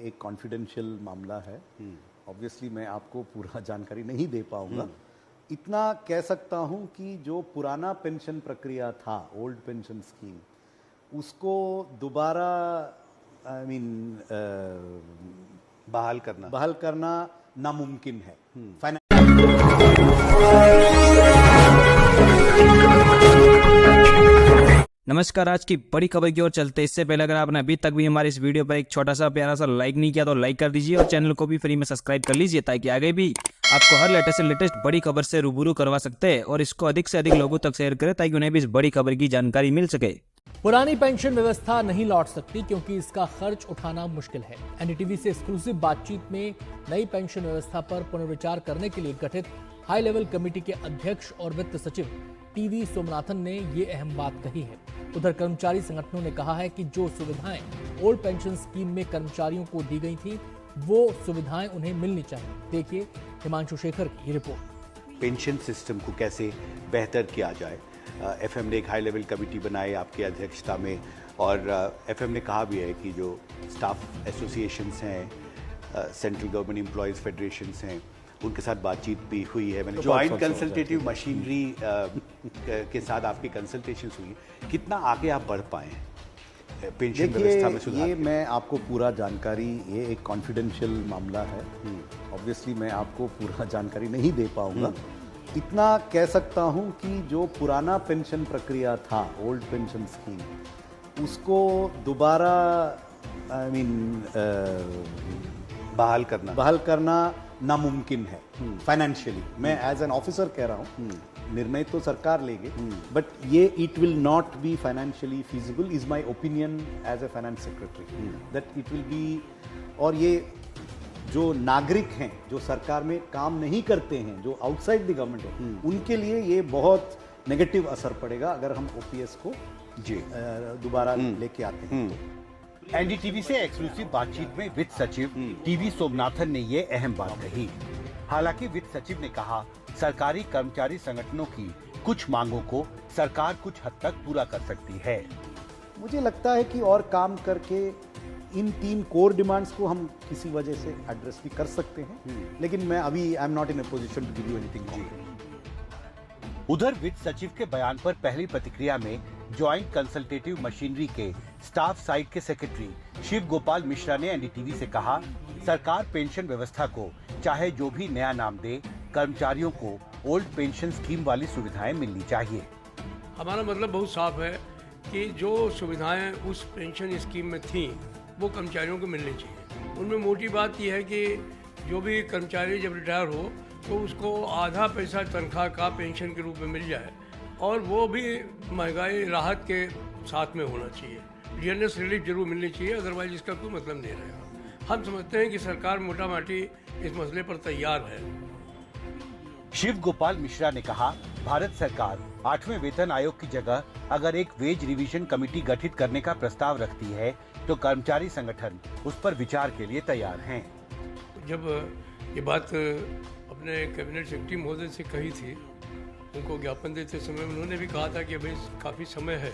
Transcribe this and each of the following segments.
एक कॉन्फिडेंशियल मामला है। ऑब्वियसली मैं आपको पूरा जानकारी नहीं दे पाऊंगा। इतना कह सकता हूं कि जो पुराना पेंशन प्रक्रिया था, ओल्ड पेंशन स्कीम, उसको दोबारा बहाल करना नामुमकिन है। नमस्कार, आज की बड़ी खबर की ओर चलते हैं। इससे पहले अगर आपने अभी तक भी हमारे इस वीडियो पर एक छोटा सा प्यारा सा लाइक नहीं किया तो लाइक कर दीजिए और चैनल को भी फ्री में सब्सक्राइब कर लीजिए ताकि आगे भी आपको हर लेटेस्ट बड़ी खबर से रूबरू करवा सकते हैं। और इसको अधिक से अधिक लोगों तक शेयर करें ताकि उन्हें भी इस बड़ी खबर की जानकारी मिल सके। पुरानी पेंशन व्यवस्था नहीं लौट सकती क्योंकि इसका खर्च उठाना मुश्किल है। एनडीटीवी से एक्सक्लूसिव बातचीत में नई पेंशन व्यवस्था पर पुनर्विचार करने के लिए गठित हाई लेवल कमेटी के अध्यक्ष और वित्त सचिव टीवी सोमनाथन ने ये अहम बात कही है। उधर कर्मचारी संगठनों ने कहा है कि जो सुविधाएं ओल्ड पेंशन स्कीम में कर्मचारियों को दी गई थी वो सुविधाएं उन्हें मिलनी चाहिए। देखिए हिमांशु शेखर की रिपोर्ट। पेंशन सिस्टम को कैसे बेहतर किया जाए। एफएम ने एक हाई लेवल कमेटी बनाई आपकी अध्यक्षता में, और एफएम ने कहा भी है कि जो स्टाफ एसोसिएशंस हैं, सेंट्रल गवर्नमेंट एम्प्लॉयज़ फेडरेशंस हैं, उनके साथ बातचीत भी हुई है। मैंने ज्वाइंट कंसल्टेटिव मशीनरी के साथ आपकी कंसल्टेशंस हुई। कितना आगे आप बढ़ पाए हैं पेंशन व्यवस्था में सुधार? ये मैं आपको पूरा जानकारी, ये एक कॉन्फिडेंशियल मामला है। ऑब्वियसली मैं आपको पूरा जानकारी नहीं दे पाऊंगा। इतना कह सकता हूं कि जो पुराना पेंशन प्रक्रिया था, ओल्ड पेंशन स्कीम, उसको दोबारा बहाल करना नामुमकिन है फाइनेंशियली। मैं एज एन ऑफिसर कह रहा हूँ, निर्णय तो सरकार लेगी, बट ये it will not be financially feasible is my opinion as a finance secretary, that it will be. और ये जो नागरिक हैं, जो सरकार में काम नहीं करते हैं, जो आउटसाइड द गवर्नमेंट है, उनके लिए ये बहुत नेगेटिव असर पड़ेगा अगर हम ओपीएस को दोबारा लेके आते हैं। एनडीटीवी से एक्सक्लूसिव बातचीत में वित्त सचिव टीवी सोमनाथन ने ये अहम बात कही। हालांकि वित्त सचिव ने कहा, सरकारी कर्मचारी संगठनों की कुछ मांगों को सरकार कुछ हद तक पूरा कर सकती है। मुझे लगता है कि और काम करके इन 3 कोर डिमांड्स को हम किसी वजह से एड्रेस भी कर सकते हैं, लेकिन मैं अभी I am not in a position to give you anything concrete. उधर वित्त सचिव के बयान पर पहली प्रतिक्रिया में ज्वाइंट कंसल्टेटिव मशीनरी के स्टाफ साइड के सेक्रेटरी शिव गोपाल मिश्रा ने एनडीटीवी से कहा, सरकार पेंशन व्यवस्था को चाहे जो भी नया नाम दे, कर्मचारियों को ओल्ड पेंशन स्कीम वाली सुविधाएं मिलनी चाहिए। हमारा मतलब बहुत साफ है कि जो सुविधाएं उस पेंशन स्कीम में थी वो कर्मचारियों को मिलनी चाहिए। उनमें मोटी बात यह है कि जो भी कर्मचारी जब रिटायर हो तो उसको आधा पैसा तनख्वाह का पेंशन के रूप में मिल जाए, और वो भी महंगाई राहत के साथ में होना चाहिए। डियरनेस रिलीफ जरूर मिलनी चाहिए, अदरवाइज इसका कोई मतलब नहीं रहेगा। हम समझते हैं कि सरकार मोटा माटी इस मसले पर तैयार है। शिव गोपाल मिश्रा ने कहा, भारत सरकार 8वें वेतन आयोग की जगह अगर एक वेज रिवीजन कमेटी गठित करने का प्रस्ताव रखती है तो कर्मचारी संगठन उस पर विचार के लिए तैयार हैं। जब ये बात अपने कैबिनेट सेक्रेटरी महोदय से कही थी, उनको ज्ञापन देते समय उन्होंने भी कहा था कि अभी काफ़ी समय है,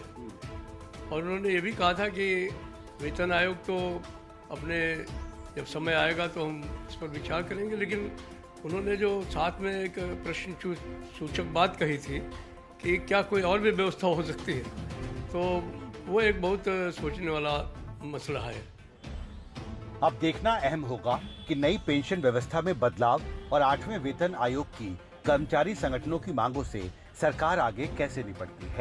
और उन्होंने ये भी कहा था कि वेतन आयोग तो अपने जब समय आएगा तो हम इस पर विचार करेंगे। लेकिन उन्होंने जो साथ में एक प्रश्न सूचक बात कही थी कि क्या कोई और भी व्यवस्था हो सकती है, तो वो एक बहुत सोचने वाला मसला है। अब देखना अहम होगा कि नई पेंशन व्यवस्था में बदलाव और 8वें वेतन आयोग की कर्मचारी संगठनों की मांगों से सरकार आगे कैसे निपटती है।